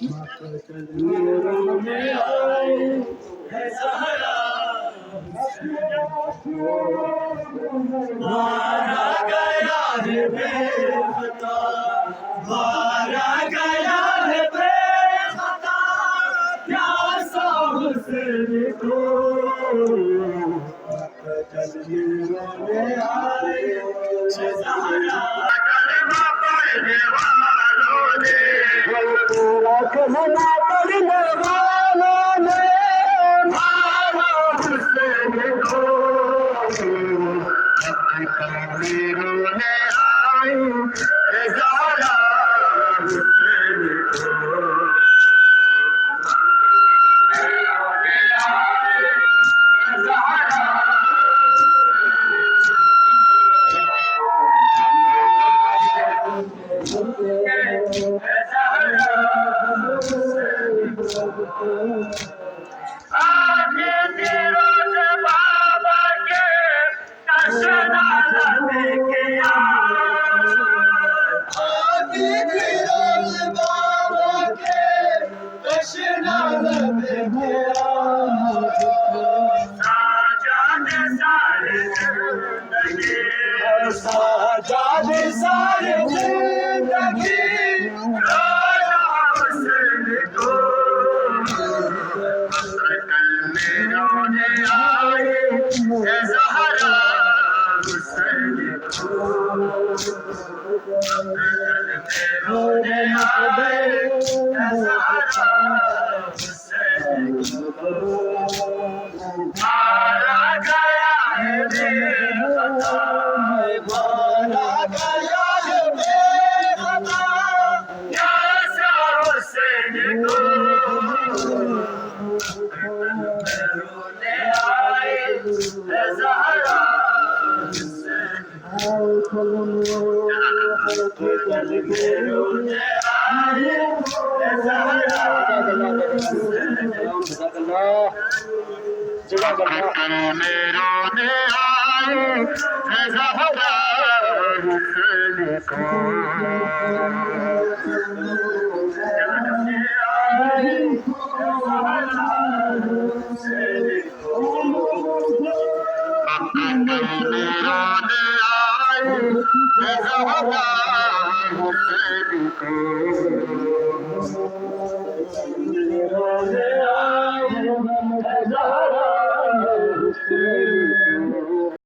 मकतल में रोने आए है ज़हरा मारा गया है बेखता मारा गया है बेखता प्यासा हुस्न को मकतल में रोने आए है ज़हरा कलमा पढ़ने वालों ने कलमा पढ़ने वालों ने मारा हुस्न को रोने आए है ज़हरा हुस्न को रोने आए है ज़हरा आगे फिरोज बाबा के कशनाला किया आगे फिरोज बाबा के कशनाला किया साजाद सारे जिंदगी साजाद सारे जिंदगी रोया हुस्न को रोने आए है ज़हरा हुस्न को रोने आए है ज़हरा हुस्न को मारा गया है बेखता मारा गया है बेखता प्यासा हुस्न को रोने आए है ज़हरा रोने आए है ज़हरा रोने आए है ज़हरा हुस्न को रोने आए